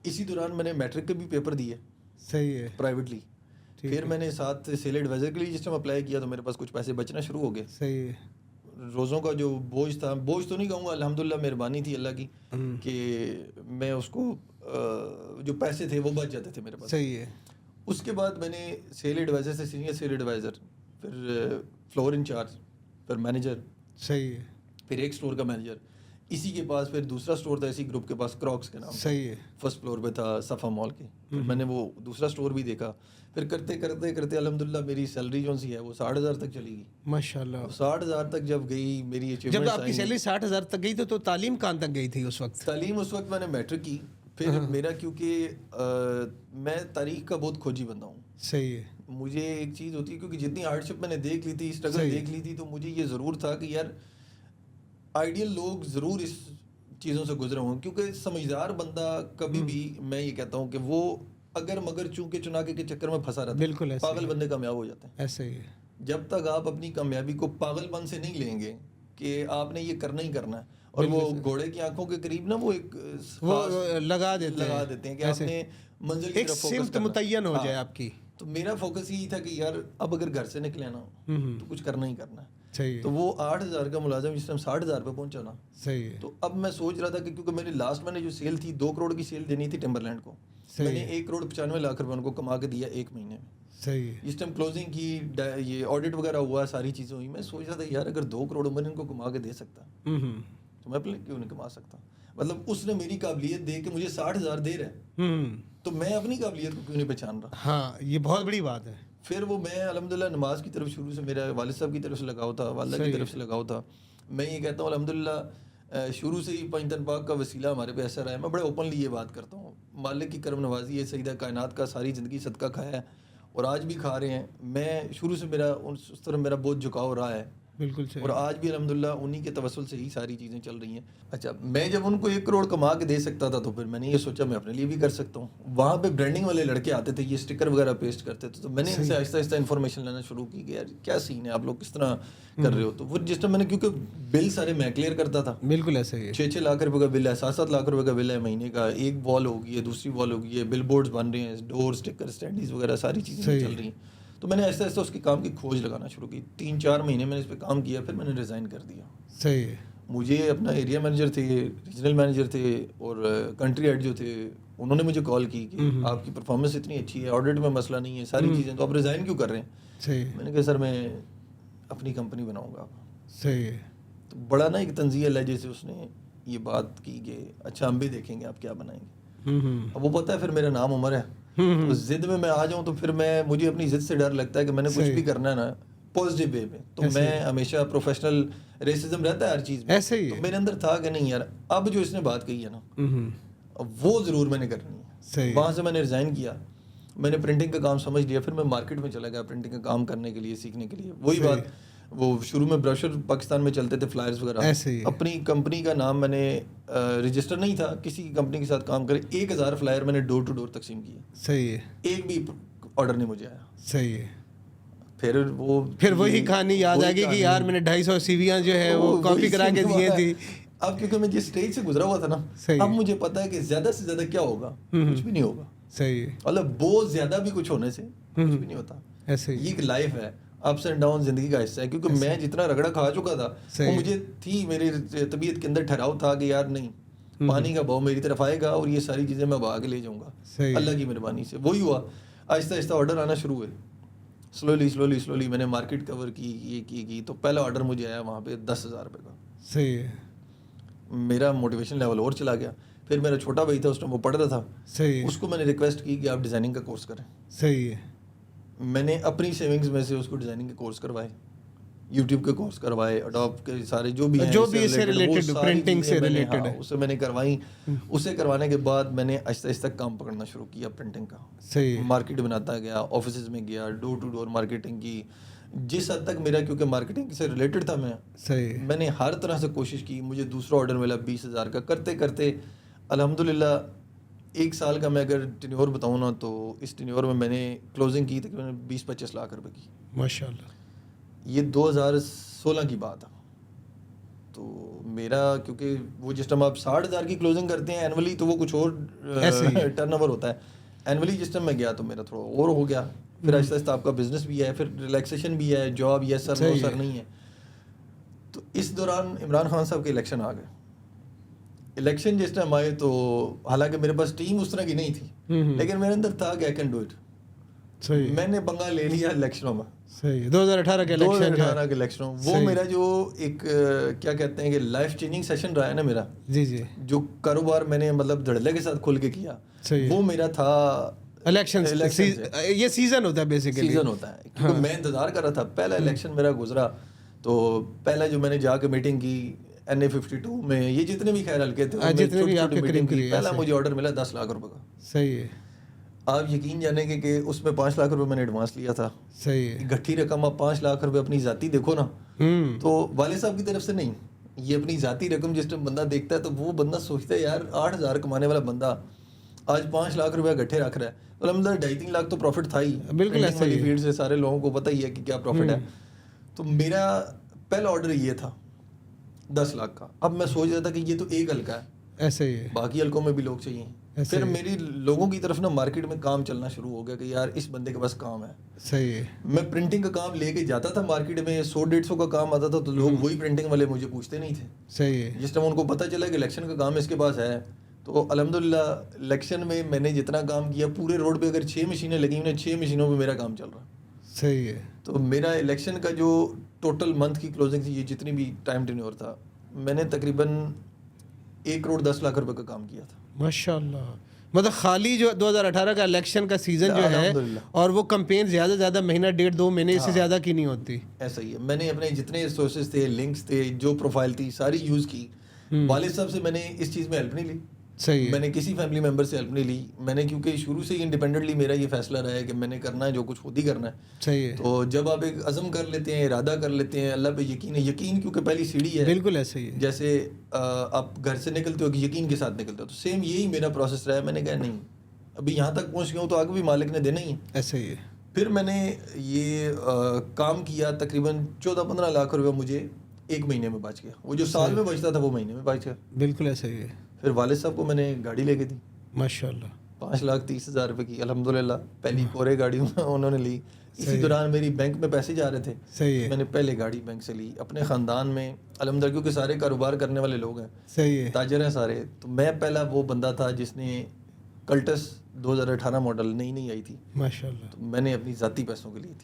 اسی دوران میں نے میٹرک کے بھی پیپر دیے صحیح ہے. پرائیویٹلی. پھر میں نے ساتھ سیل ایڈوائزر کے لیے جس ٹائم اپلائی کیا تو میرے پاس کچھ پیسے بچنا شروع ہو گئے. صحیح ہے. روزوں کا جو بوجھ تھا, بوجھ تو نہیں کہوں گا, الحمدللہ مہربانی تھی اللہ کی کہ میں اس کو جو پیسے تھے وہ بچ جاتے تھے میرے پاس. صحیح ہے. اس کے بعد میں نے سیل ایڈوائزر سے سینئر سیل ایڈوائزر, پھر فلور انچارج, پھر مینیجر. صحیح ہے. پھر ایک اسٹور کا مینیجر, اسی کے پاس پھر دوسرا اسٹور تھا اسی گروپ کے پاس, کراکس کے نام. صحیح ہے. فرسٹ فلور پہ تھا صفا مال کے. پھر میں نے وہ دوسرا اسٹور بھی دیکھا. پھر کرتے کرتے کرتے الحمدللہ میری سیلری جو سی ہے وہ 60,000 تک چلی گئی. ماشاء اللہ. 60,000 تک جب گئی میری اچیومنٹ. جب آپ کی سیلری 60,000 تک گئی تو تعلیم کہاں تک گئی تھی اس وقت؟ تعلیم اس وقت میں نے میٹرک کی. پھر میرا کیونکہ میں تاریخ کا بہت کھوجی بندہ ہوں. صحیح ہے. مجھے ایک چیز ہوتی ہے کیونکہ جتنی ہارڈ شپ میں نے دیکھ لی تھی, اسٹرگل دیکھ لی تھی, تو مجھے یہ ضرور تھا کہ یار آئیڈیل لوگ ضرور اس چیزوں سے گزرے ہوں. کیونکہ سمجھدار بندہ کبھی بھی, میں یہ کہتا ہوں کہ وہ اگر مگر چونکہ چناکے کے چکر میں پھنسا رہتا ہے. بالکل پاگل بندے کامیاب ہو جاتے ہیں. ایسے ہی ہے. جب تک آپ اپنی کامیابی کو پاگل پن سے نہیں لیں گے کہ آپ نے یہ کرنا ہی کرنا ہے, اور وہ گھوڑے کی آنکھوں کے قریب نا وہ ایک لگا دیتے ہیں کہ آپ نے منزل کی طرف فوکس سمت متعین ہو جائے آپ کی. تو میرا فوکس یہی تھا کہ یار اب اگر گھر سے نکلے نا تو کچھ کرنا ہی کرنا ہے. صحیح. تو وہ 8,000 کا ملازم جس ٹائم 60,000 پہ پہنچا نا. صحیح ہے. تو اب میں سوچ رہا تھا کہ کیونکہ میری لاسٹ میں نے جو سیل تھی 2 کروڑ کی سیل دینی تھی ٹمبرلینڈ کو, میں نے 1 کروڑ 95 لاکھ روپے ان کو کما کے دیا 1 مہینے میں. صحیح. جس ٹائم کلوزنگ کی, یہ آڈٹ وغیرہ ہوا, ساری چیزیں ہوئی, میں سوچ رہا تھا یار اگر 2 کروڑ میں ان کو کما کے دے سکتا تو میں کیوں نہیں کما سکتا. مطلب اس نے میری قابلیت دے کے مجھے 60,000 دے رہا ہے, تو میں اپنی قابلیت کو کیوں نہیں پہچان رہا. ہاں یہ بہت بڑی بات ہے. پھر وہ میں الحمدللہ نماز کی طرف شروع سے, میرا والد صاحب کی طرف سے لگاؤ تھا, والدہ کی طرف سے لگاؤ تھا. میں یہ کہتا ہوں الحمدللہ شروع سے ہی 5 دن پاک کا وسیلہ ہمارے پہ ایسا رہا ہے. میں بڑے اوپنلی یہ بات کرتا ہوں, مالک کی کرم نوازی ہے, سیدہ کائنات کا ساری زندگی صدقہ کھایا ہے اور آج بھی کھا رہے ہیں. میں شروع سے میرا اس طرح میرا بہت جھکاؤ رہا ہے. بالکل صحیح. اور آج بھی الحمدللہ انہی کے توسل سے ہی ساری چیزیں چل رہی ہیں. اچھا, میں جب ان کو 1 کروڑ کما کے دے سکتا تھا تو پھر میں نے یہ سوچا میں اپنے لیے بھی کر سکتا ہوں. وہاں پہ برانڈنگ والے لڑکے آتے تھے, یہ اسٹکر وغیرہ پیسٹ کرتے تھے, تو میں نے ان سے آہستہ آہستہ انفارمیشن لینا شروع کی کہ یار کیا سین ہے, آپ لوگ کس طرح کر رہے ہو. تو پھر جس ٹائم میں نے, کیونکہ بل سارے میں کلیئر کرتا تھا. بالکل ایسا ہی ہے. 6 لاکھ روپے کا بل ہے, 7 لاکھ روپے کا بل ہے مہینے کا. ایک وال ہوگی ہے, دوسری وال ہوگی ہے, بل بورڈز بن رہے ہیں, ڈور اسٹکر اسٹینڈیز وغیرہ ساری چیزیں چل رہی ہیں. تو میں نے ایسا ایسا اس کے کام کی کھوج لگانا شروع کی. 3-4 مہینے میں نے اس پہ کام کیا, پھر میں نے ریزائن کر دیا. صحیح ہے. مجھے اپنا ایریا مینیجر تھے, ریجنل مینیجر تھے اور کنٹری ہیڈ جو تھے, انہوں نے مجھے کال کی کہ آپ کی پرفارمنس اتنی اچھی ہے, آڈٹ میں مسئلہ نہیں ہے, ساری چیزیں, تو آپ ریزائن کیوں کر رہے ہیں. صحیح. میں نے کہا سر میں اپنی کمپنی بناؤں گا. صحیح ہے. تو بڑا نا ایک تنزیہ لہجے سے اس نے یہ بات کی کہ اچھا ہم بھی دیکھیں گے آپ کیا بنائیں گے. اب وہ پتہ ہے پھر میرا نام عمر ہے, تو ضد میں آ جاؤں تو پھر مجھے اپنی ضد سے ڈر لگتا ہے کہ میں نے کچھ بھی کرنا ہے نا پازیٹیو وے میں, تو میں ہمیشہ پروفیشنل ریسزم رہتا ہے ہر چیز میں. ایسے ہی تو میرے اندر تھا کہ نہیں یار اب جو اس نے بات کہی ہے نا وہ ضرور میں نے کرنی ہے. وہاں سے میں نے ریزائن کیا, میں نے پرنٹنگ کا کام سمجھ لیا, پھر میں مارکیٹ میں چلا گیا پرنٹنگ کا کام کرنے کے لیے, سیکھنے کے لیے. وہی بات, وہ شروع میں بروشر پاکستان میں چلتے تھے, فلائرز وغیرہ. اپنی کمپنی کا نام میں نے رجسٹر نہیں تھا, کسی کمپنی کے ساتھ کام کرے, 1000 فلائر میں نے ڈور ٹو ڈور تقسیم کیے. صحیح ہے. ایک بھی آرڈر نہیں مجھے آیا. صحیح ہے. پھر وہی کہانی یاد آئے گی کہ یار میں نے 250 سیویاں جو ہے وہ کاپی کرا کے دیے تھی. اب کیونکہ میں جس اسٹیج سے گزرا ہوا تھا نا, اب مجھے پتا ہے کہ زیادہ سے زیادہ کیا ہوگا, کچھ بھی نہیں ہوگا. صحیح ہے. مطلب بہت زیادہ بھی کچھ ہونے سے کچھ بھی نہیں ہوتا. ایسے یہ ایک لائف ہے, اپس اینڈ ڈاؤن زندگی کا حصہ ہے. کیونکہ میں جتنا رگڑا کھا چکا تھا وہ مجھے تھی, میری طبیعت کے اندر ٹھہراؤ تھا کہ یار نہیں, پانی کا بہاؤ میری طرف آئے گا اور یہ ساری چیزیں میں بہا کے لے جاؤں گا اللہ کی مہربانی سے. وہی ہوا, آہستہ آہستہ آرڈر آنا شروع ہوئے. سلولی میں نے مارکیٹ کور کی, یہ کی. تو پہلا آرڈر مجھے آیا وہاں پہ 10,000 روپے کا. صحیح ہے. میرا موٹیویشن لیول اور چلا گیا. پھر میرا چھوٹا بھائی تھا, اس ٹائم وہ پڑھ رہا تھا. صحیح. اس کو میں نے ریکویسٹ کی کہ آپ ڈیزائننگ کا کورس کریں. صحیح ہے. میں نے اپنی سیونگز میں سے اس کو ڈیزائننگ کے کورس کروائے, یوٹیوب کے کورس کروائے, اڈوب کے سارے جو بھی اس سے ریلیٹڈ, پرنٹنگ سے ریلیٹڈ ہے, اسے میں نے کروائیں. اسے کروانے کے بعد میں نے آہستہ آہستہ کام پکڑنا شروع کیا پرنٹنگ کا. صحیح. مارکیٹ بناتا گیا, آفیسز میں گیا, ڈور ٹو ڈور مارکیٹنگ کی. جس حد تک میرا, کیونکہ مارکیٹنگ سے ریلیٹڈ تھا میں نے ہر طرح سے کوشش کی. مجھے دوسرا آرڈر ملا 20,000 کا. کرتے کرتے الحمدللہ 1 سال کا میں اگر ٹینیور بتاؤں نا, تو اس ٹینیور میں نے کلوزنگ کی تقریباً 20-25 لاکھ روپے کی. ماشاء اللہ. یہ 2016 کی بات ہے. تو میرا کیونکہ وہ جس ٹائم آپ 60,000 کی کلوزنگ کرتے ہیں اینولی تو وہ کچھ اور ٹرن اوور ہوتا ہے. اینولی جس ٹائم میں گیا تو میرا تھوڑا اور ہو گیا. پھر آہستہ آہستہ آپ کا بزنس بھی ہے, پھر ریلیکسیشن بھی ہے, جاب یس سر نو سر نہیں ہے. تو اس دوران عمران خان صاحب کے الیکشن آ گئے. الیکشن جس ٹائم آئے تو حالانکہ میرے پاس ٹیم اس طرح کی نہیں تھی, لیکن میرے اندر تھا کہ آئی کین ڈو اٹ. میں نے پنگا لے لیا الیکشنوں میں. 2018 کے الیکشنوں وہ میرا جو ایک کیا کہتے ہیں کہ لائف چینجنگ سیشن رہا ہے نا میرا, جو کاروبار میں نے مطلب دھڑلے کے ساتھ کھل کے کیا, وہ میرا تھا الیکشن. یہ سیزن ہوتا ہے بیسیکلی, سیزن ہوتا ہے کیونکہ میں انتظار کر رہا تھا. پہلا الیکشن میرا گزرا تو پہلا جو میں نے جا کے میٹنگ کی NA52 میں, یہ جتنے بھی خیر ہلکے تھے جتنے بھی آپ کے قریب کے, پہلا مجھے آرڈر ملا 10 لاکھ روپے کا. صحیح ہے. آپ یقین جانیں گے کہ اس میں 5 لاکھ روپے میں نے ایڈوانس لیا تھا. صحیح ہے. گٹھی رقم آپ 5 لاکھ روپے اپنی ذاتی دیکھو نا, تو والد صاحب کی طرف سے نہیں, یہ اپنی ذاتی رقم جس ٹائم بندہ دیکھتا ہے تو وہ بندہ سوچتا ہے یار 8,000 کمانے والا بندہ آج 5 لاکھ روپے گٹھے رکھ رہا ہے. الحمد للہ 2.5-3 لاکھ تو پروفٹ تھا ہی. بالکل ایسا ہی فیلڈ سے سارے لوگوں کو پتہ ہی ہے کہ کیا پروفٹ ہے. تو میرا پہلا آرڈر یہ تھا 10 لاکھ کا. اب میں سوچ رہا تھا کہ یہ تو ایک حلقہ ہے, ایسے ہی باقی حلقوں میں بھی لوگ چاہیے. پھر میری لوگوں کی طرف نا مارکیٹ میں کام چلنا شروع ہو گیا کہ یار اس بندے کے پاس کام ہے. صحیح ہے. میں پرنٹنگ کا کام لے کے جاتا تھا مارکیٹ میں, 100-150 کا کام آتا تھا تو لوگ وہی پرنٹنگ والے مجھے پوچھتے نہیں تھے. صحیح ہے. جس ٹائم ان کو پتہ چلا کہ الیکشن کا کام اس کے پاس ہے تو الحمدللہ الیکشن میں نے جتنا کام کیا, پورے روڈ پہ اگر 6 مشینیں لگی ہوئی ہیں, 6 مشینوں پہ میرا کام چل رہا. صحیح ہے. تو میرا الیکشن کا جو ٹوٹل منتھ کی کلوزنگ تھی, یہ جتنی بھی ٹائم ٹینیور تھا, میں نے تقریباً 1 کروڑ 10 لاکھ روپے کا کام کیا تھا. ماشاء اللہ. مطلب خالی جو 2018 کا الیکشن کا سیزن جو ہے, اور وہ کمپین زیادہ زیادہ مہینہ 1.5-2 مہینے سے زیادہ کی نہیں ہوتی. ایسا ہی ہے. میں نے اپنے جتنے ریسورسز تھے, لنکس تھے, جو پروفائل تھی, ساری یوز کی. والد صاحب سے میں نے اس چیز میں ہیلپ نہیں لی. صحیح. میں نے کسی فیملی ممبر سے ہیلپ نہیں لی. میں نے کیونکہ شروع سے ہی انڈیپینڈنٹلی میرا یہ فیصلہ رہا ہے کہ میں نے کرنا ہے جو کچھ خود ہی کرنا ہے. صحیح ہے. تو جب آپ ایک عزم کر لیتے ہیں, ارادہ کر لیتے ہیں, اللہ پہ یقین ہے. یقین کیونکہ پہلی سیڑھی ہے. بالکل ایسا ہی ہے. جیسے آپ گھر سے نکلتے ہو کہ یقین کے ساتھ نکلتے ہو, تو سیم یہی میرا پروسیس رہا ہے. میں نے کہا نہیں, ابھی یہاں تک پہنچ گیا ہوں تو آگے بھی مالک نے دینا ہی ہے. ایسا ہی ہے. پھر میں نے یہ کام کیا, تقریباً 14-15 لاکھ روپے مجھے 1 مہینے میں بچ گیا. وہ جو سال میں بچتا تھا وہ مہینے میں بچ گیا. بالکل ایسا ہی ہے. پھر والد صاحب کو میں نے گاڑی لے کے دی. ماشاء اللہ. 5,30,000 روپے کی الحمدللہ پہلی کورے گاڑی انہوں نے لی. اسی دوران میری بینک میں پیسے جا رہے تھے. صحیح ہے. میں نے پہلے گاڑی بینک سے لی. اپنے خاندان میں الحمدللہ کیونکہ سارے کاروبار کرنے والے لوگ ہیں, صحیح ہے, تاجر ہیں سارے, تو میں پہلا وہ بندہ تھا جس نے کلٹس 2018 ماڈل نئی آئی تھی, ماشاء اللہ, تو میں نے اپنی ذاتی پیسوں کے لی تھی.